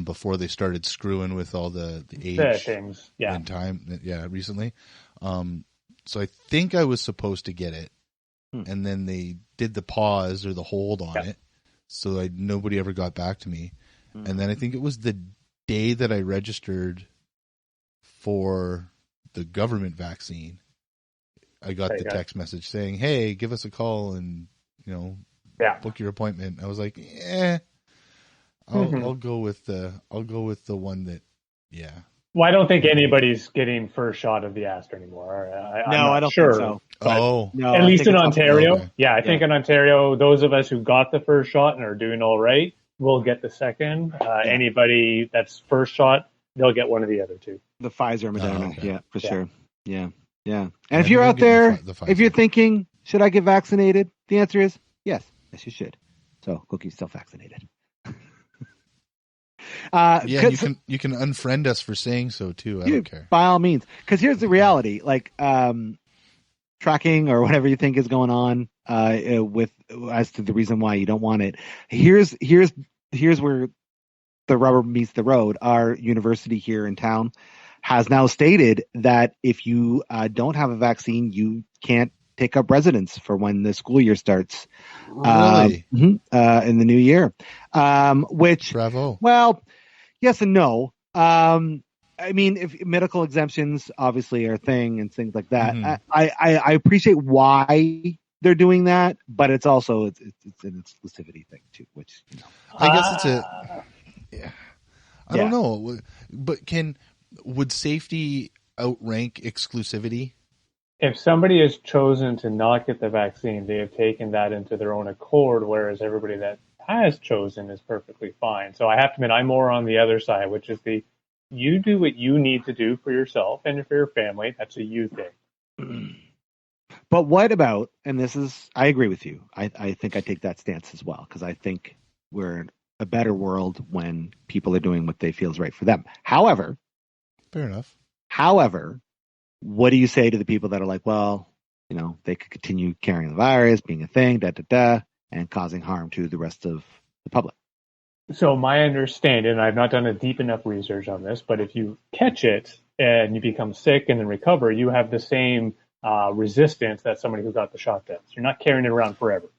before they started screwing with all the age things. and time. Yeah, recently. So I think I was supposed to get it, and then they did the pause or the hold on it, so nobody ever got back to me. And then I think it was the day that I registered for the government vaccine. I got the text message saying, "Hey, give us a call and book your appointment." I was like, I'll go with the one that, Well, I don't think anybody's getting first shot of the Astra anymore. I don't think so. No, at least in Ontario. Okay. Yeah, I think in Ontario, those of us who got the first shot and are doing all right will get the second. Anybody that's first shot, they'll get one of the other two. The Pfizer, Moderna, for sure. Yeah. And if you're out there, if you're thinking, should I get vaccinated? The answer is yes. Yes, you should. So go get yourself vaccinated. Yeah, and you can unfriend us for saying so too. I don't care. By all means, because here's the reality: like tracking or whatever you think is going on with as to the reason why you don't want it. Here's where the rubber meets the road. Our university here in town has now stated that if you don't have a vaccine, you can't take up residence for when the school year starts. Really? In the new year. Which, bravo. Well, yes and no. I mean, if medical exemptions obviously are a thing and things like that, Mm-hmm. I appreciate why they're doing that, but it's also it's an exclusivity thing too, which I guess it's yeah. I don't know, but would safety outrank exclusivity? If somebody has chosen to not get the vaccine, they have taken that into their own accord, whereas everybody that has chosen is perfectly fine. So I have to admit, I'm more on the other side, which is you do what you need to do for yourself and for your family. That's a you thing. But what about, and I agree with you. I think I take that stance as well, because I think we're in a better world when people are doing what they feel is right for them. However, fair enough. However, what do you say to the people that are like, well, they could continue carrying the virus, being a thing, and causing harm to the rest of the public? So my understanding, and I've not done a deep enough research on this, but if you catch it and you become sick and then recover, you have the same resistance that somebody who got the shot does. You're not carrying it around forever.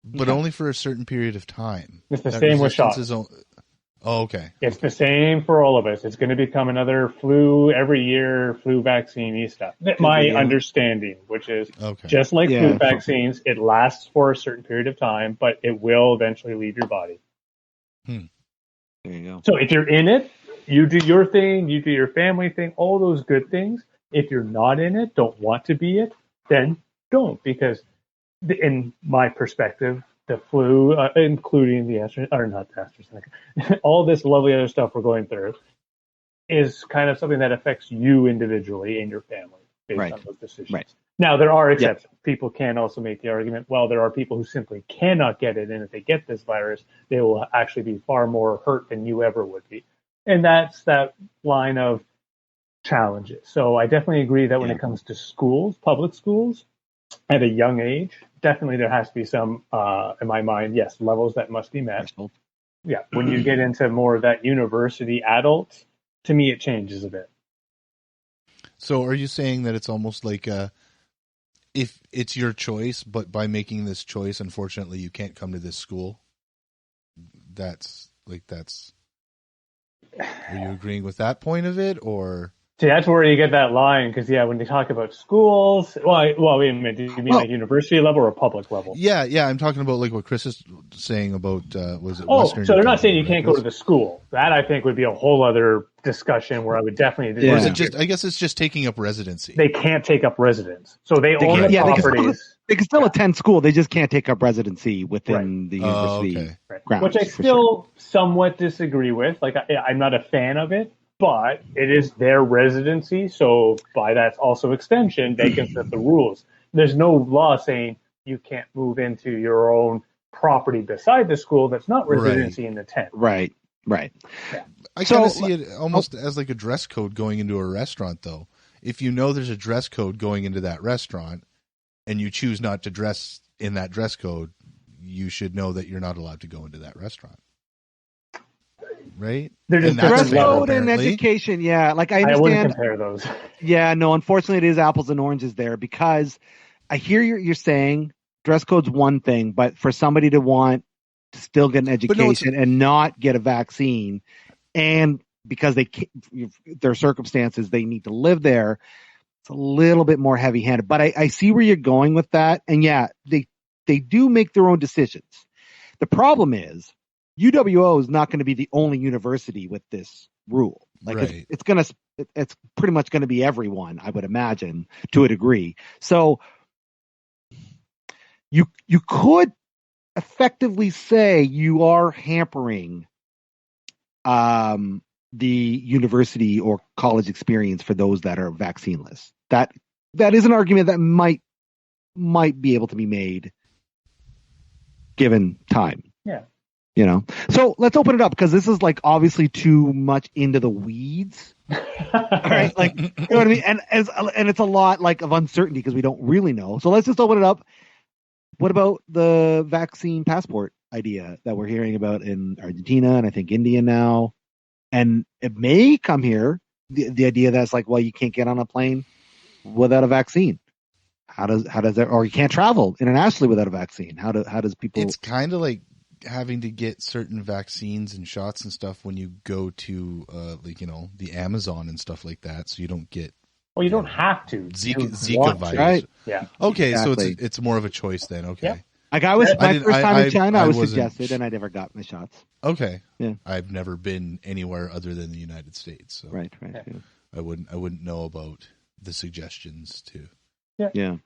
But only for a certain period of time. It's the same with shots. Okay. It's the same for all of us. It's going to become another flu vaccine stuff. My understanding, which is just like flu vaccines, it lasts for a certain period of time, but it will eventually leave your body. There you go. So if you're in it, you do your thing, you do your family thing, all those good things. If you're not in it, don't want to be it, then don't, because in my perspective, the flu, including the AstraZeneca, all this lovely other stuff we're going through, is kind of something that affects you individually and your family based on those decisions. Right. Now, there are exceptions. Yep. People can also make the argument, well, there are people who simply cannot get it, and if they get this virus, they will actually be far more hurt than you ever would be. And that's that line of challenges. So I definitely agree that when it comes to schools, public schools, at a young age, definitely there has to be some, in my mind, levels that must be met. Yeah, when you get into more of that university adult, to me it changes a bit. So are you saying that it's almost like if it's your choice, but by making this choice, unfortunately, you can't come to this school? That's. Are you agreeing with that point of it, or? See, that's where you get that line, because when they talk about schools, wait a minute, do you mean like university level or public level? Yeah, I'm talking about like what Chris is saying about was it? Western so they're not saying you can't go to the school. That I think would be a whole other discussion where I would definitely. Or is it just? I guess it's just taking up residency. They can't take up residence, so they own the properties. They can still attend school. They just can't take up residency within the university grounds. Which I still somewhat disagree with. Like I'm not a fan of it. But it is their residency, so by that also extension, they can set the rules. There's no law saying you can't move into your own property beside the school that's not residency in the tent. Right. Yeah. I kind of see it almost as like a dress code going into a restaurant, though. If you know there's a dress code going into that restaurant and you choose not to dress in that dress code, you should know that you're not allowed to go into that restaurant. Right? There's dress code and education. Yeah, like I understand. I wouldn't compare those. Yeah, no, unfortunately, it is apples and oranges there, because I hear you're saying dress code's one thing, but for somebody to want to still get an education and not get a vaccine, and because their circumstances, they need to live there, it's a little bit more heavy-handed. But I see where you're going with that, and they do make their own decisions. The problem is, UWO is not going to be the only university with this rule. Like it's pretty much going to be everyone, I would imagine, to a degree. So you could effectively say you are hampering the university or college experience for those that are vaccineless. That is an argument that might be able to be made given time. Yeah. You know, so let's open it up because this is like obviously too much into the weeds. All right, like you know what I mean, and it's a lot like of uncertainty because we don't really know. So let's just open it up. What about the vaccine passport idea that we're hearing about in Argentina and I think India now, and it may come here. The idea that's like, well, you can't get on a plane without a vaccine. How does that, or you can't travel internationally without a vaccine? How does people? It's kind of like having to get certain vaccines and shots and stuff when you go to the Amazon and stuff like that, so you don't get. Well, you don't have to. Zika virus, right? Yeah. Okay, exactly. So it's more of a choice then. Okay. Yeah. Like my first time in China, I was suggested, and I never got my shots. Okay. Yeah. I've never been anywhere other than the United States, so right. Yeah. I wouldn't know about the suggestions to. Yeah.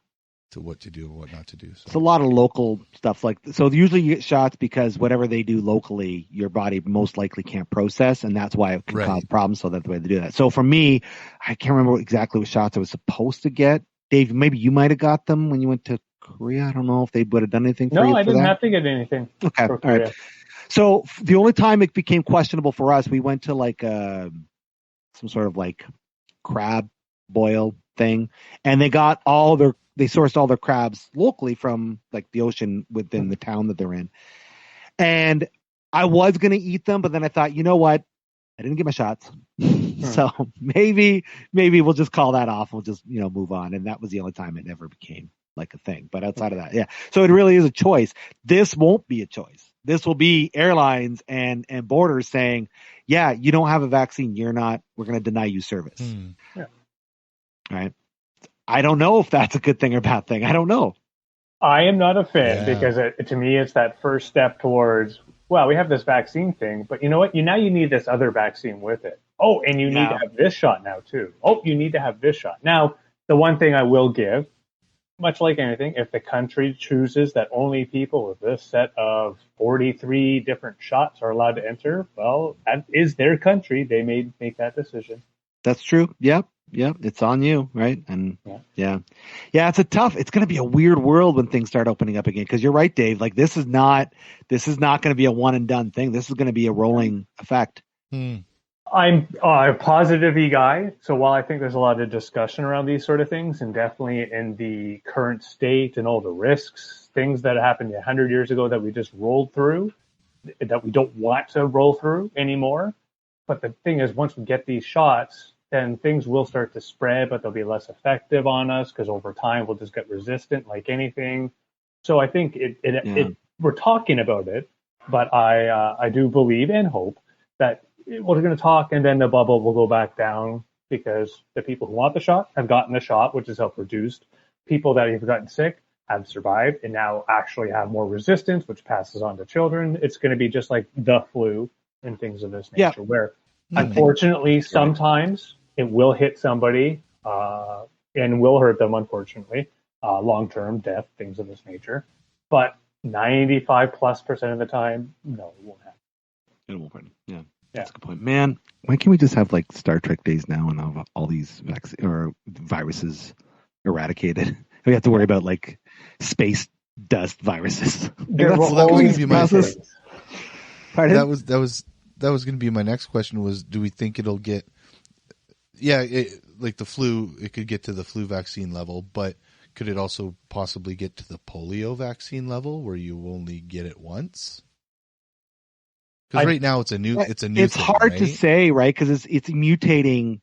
To what to do and what not to do. So. It's a lot of local stuff. So usually you get shots because whatever they do locally, your body most likely can't process, and that's why it can cause problems. So that's the way they do that. So for me, I can't remember exactly what shots I was supposed to get. Dave, maybe you might have got them when you went to Korea. I don't know if they would have done anything for you. No, I didn't have to get anything. Okay, all right. So the only time it became questionable for us, we went to like some sort of like crab boil thing, and they sourced all their crabs locally from like the ocean within the town that they're in. And I was going to eat them, but then I thought, you know what? I didn't get my shots. So maybe we'll just call that off. We'll just, move on. And that was the only time it ever became like a thing. But outside of that, yeah. So it really is a choice. This won't be a choice. This will be airlines and borders saying, yeah, you don't have a vaccine. We're going to deny you service. Yeah. All right. I don't know if that's a good thing or bad thing. I don't know. I am not a fan because to me, it's that first step towards, well, we have this vaccine thing, but you know what? Now you need this other vaccine with it. Oh, and you need to have this shot now too. Oh, you need to have this shot. Now, the one thing I will give, much like anything, if the country chooses that only people with this set of 43 different shots are allowed to enter, well, that is their country. They may make that decision. That's true. Yep. It's on you, right? And yeah, it's it's going to be a weird world when things start opening up again. Because you're right, Dave. Like this is not going to be a one and done thing. This is going to be a rolling effect. I'm a positive-y guy, so while I think there's a lot of discussion around these sort of things, and definitely in the current state and all the risks, things that happened 100 years ago that we just rolled through, that we don't want to roll through anymore. But the thing is, once we get these shots, then things will start to spread, but they'll be less effective on us because over time we'll just get resistant like anything. So I think we're talking about it, but I do believe and hope that we're going to talk and then the bubble will go back down because the people who want the shot have gotten the shot, which is self-reduced. People that have gotten sick have survived and now actually have more resistance, which passes on to children. It's going to be just like the flu and things of this nature where unfortunately, sometimes it will hit somebody and will hurt them, unfortunately, long-term death, things of this nature. But 95+% of the time, no, it won't happen. It won't happen. Yeah. That's a good point. Man, why can't we just have like Star Trek days now and have all these viruses eradicated? We have to worry about like space dust viruses. That was going to be my Pardon? That was going to be my next question was, do we think it'll get, like the flu, it could get to the flu vaccine level, but could it also possibly get to the polio vaccine level where you only get it once? Because right now it's a new It's thing, hard right? to say, right? Because it's mutating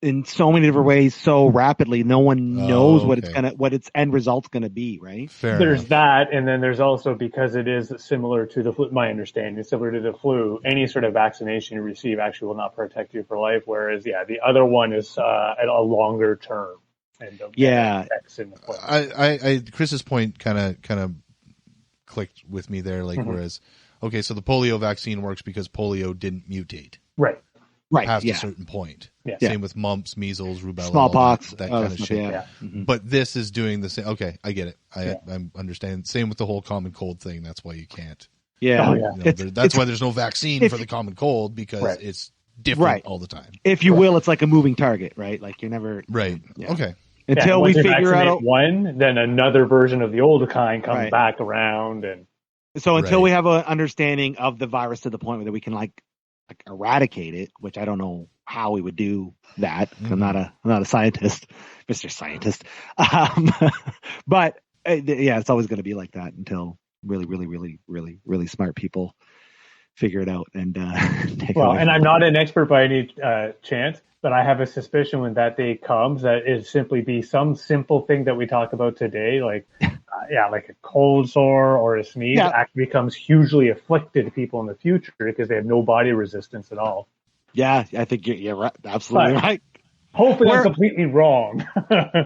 in so many different ways so rapidly. No one knows what its end result's gonna be, right? There's that, and then there's also, because it is similar to the flu, my understanding is similar to the flu, any sort of vaccination you receive actually will not protect you for life, whereas the other one is at a longer term. And I Chris's point kind of clicked with me there, like whereas okay, so the polio vaccine works because polio didn't mutate. Right. Past a certain point. Yeah. Same with mumps, measles, rubella, smallpox, that kind of shit. Yeah. But this is doing the same. Okay, I get it. I'm understanding. Same with the whole common cold thing. That's why you can't. Yeah. That's why there's no vaccine for the common cold because it's different all the time. If you will, it's like a moving target, right? Like you're never right. Yeah. Okay. Until we figure out one, then another version of the old kind comes back around, and So until Right. we have an understanding of the virus to the point where we can like eradicate it, which I don't know how we would do that. 'Cause I'm not a scientist, Mr. Scientist. But yeah, it's always going to be like that until really smart people figure it out and take it away. And I'm not an expert by any chance, but I have a suspicion when that day comes that it simply be some simple thing that we talk about today, like like a cold sore or a sneeze, actually becomes hugely afflicted people in the future because they have no body resistance at all. Yeah, I think you're right. Absolutely right. Hopefully, I'm completely wrong.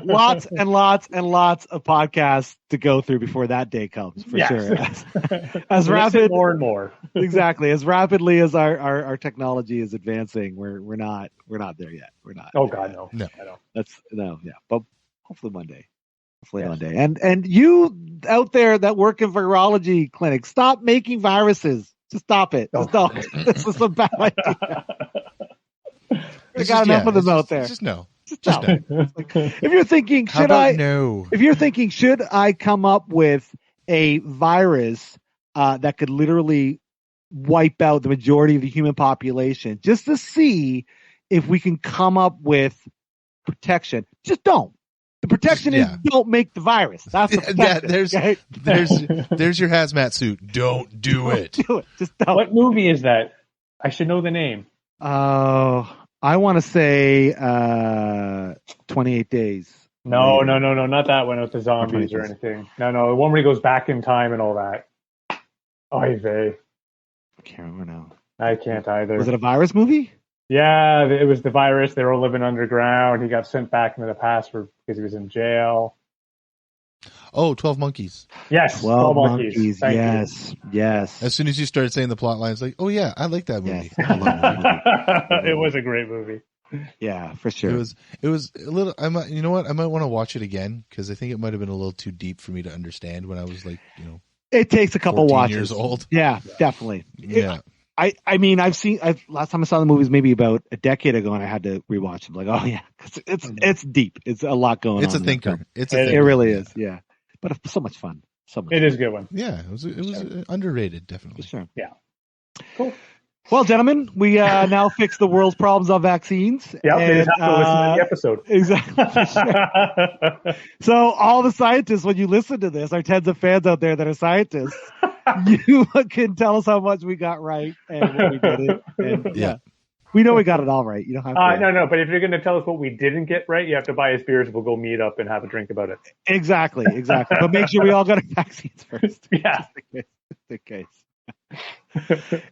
Lots and lots and lots of podcasts to go through before that day comes, for sure. As rapid, more and more. Exactly, as rapidly as our technology is advancing, we're not there yet. We're not. Oh God, no. But hopefully one day. Hopefully one day. And you out there that work in virology clinics, stop making viruses. Just stop it. Just don't. This is a bad idea. We got enough of them out there. Just no. Just no. If you're thinking, should I come up with a virus that could literally wipe out the majority of the human population just to see if we can come up with protection? Just don't. The protection is don't make the virus. That's the protection. There's your hazmat suit. Don't do it. Do it. Just don't. What movie is that? I should know the name. I want to say 28 Days. No, not that one with the zombies or anything. No, the one where he goes back in time and all that. Oy vey. I can't remember now. I can't either. Was it a virus movie? Yeah, it was the virus. They were all living underground. He got sent back into the past because he was in jail. Oh, 12 Monkeys. Yes, 12 Monkeys. Yes. As soon as you started saying the plot lines, like, oh yeah, I like that movie. Yes, I love that movie. It was a great movie. Yeah, for sure. It was a little. You know what? I might want to watch it again because I think it might have been a little too deep for me to understand when I was like, it takes a couple watches. Years old. Yeah, definitely. Yeah. I mean, last time I saw the movies maybe about a decade ago, and I had to rewatch them. Like, oh yeah, because it's deep. It's a lot going on. It's a thinker. It really is. Yeah, but it's so much fun. It is a good one. Yeah, it was underrated, definitely. For sure. Yeah. Cool. Well, gentlemen, we now fix the world's problems on vaccines. Yeah, they just have to listen to the episode. Exactly. Sure. So all the scientists, when you listen to this, our tens of fans out there that are scientists, you can tell us how much we got right and what we did. And yeah. We know we got it all right. You don't have to. No, but if you're going to tell us what we didn't get right, you have to buy us beers. We'll go meet up and have a drink about it. Exactly. But make sure we all got our vaccines first. Yeah. Just in case.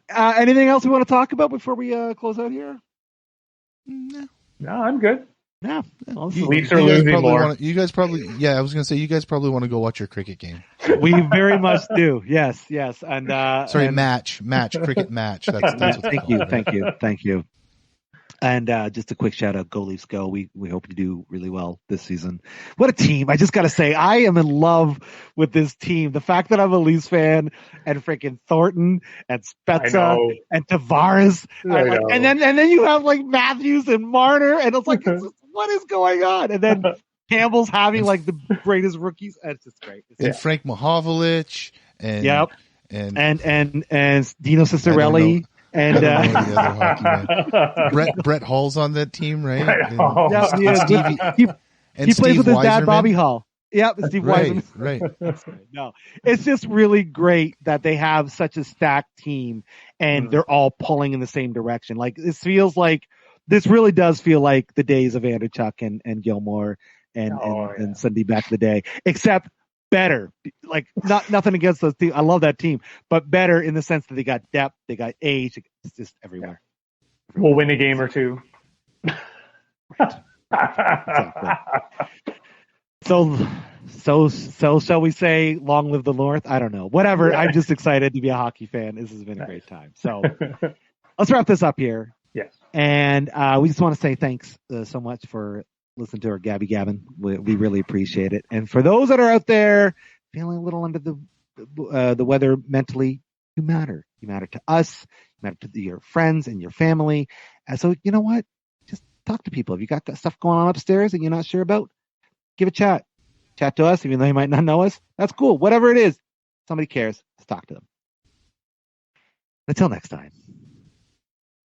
Anything else we want to talk about before we close out here? No, I'm good. Yeah. Leafs are losing more. You guys probably, I was going to say, you guys probably want to go watch your cricket game. We very much do. Yes. And match, cricket match. That's what Thank you. And just a quick shout out, go Leafs go. We hope you do really well this season. What a team. I just got to say, I am in love with this team. The fact that I'm a Leafs fan and freaking Thornton and Spezza and Tavares. And then you have like Matthews and Marner. And it's like, what is going on? And then Campbell's having like the greatest rookies. It's just great. And Frank Mahovlich and Dino Ciccarelli. And Brett Hall's on that team, right? He plays with his dad, Bobby Hall. Yeah, Steve Wiseman. Right. No, it's just really great that they have such a stacked team and they're all pulling in the same direction. Like this really does feel like the days of Vanderchuck and Gilmore and Sunday back in the day, except better. Like nothing against those teams. I love that team, but better in the sense that they got depth, they got age. It's just everywhere. We'll win a game or two. Exactly. So shall we say long live the North? I don't know. Whatever. I'm just excited to be a hockey fan. This has been a great time. So let's wrap this up here. Yes. And we just want to say thanks so much for listening to our Gabby Gabbin. We really appreciate it. And for those that are out there feeling a little under the weather mentally, you matter. You matter to us. You matter to your friends and your family. And so you know what? Just talk to people. If you got stuff going on upstairs and you're not sure about, give a chat. Chat to us, even though you might not know us. That's cool. Whatever it is, somebody cares, let's talk to them. Until next time,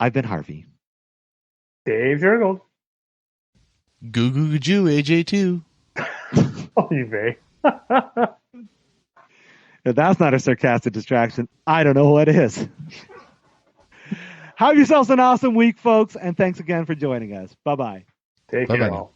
I've been Harvey. Dave Jurgold. Goo goo goo Jew, AJ2. Oh, you may. If that's not a sarcastic distraction, I don't know what is. Have yourselves an awesome week, folks, and thanks again for joining us. Bye-bye. Take Bye-bye care now. all.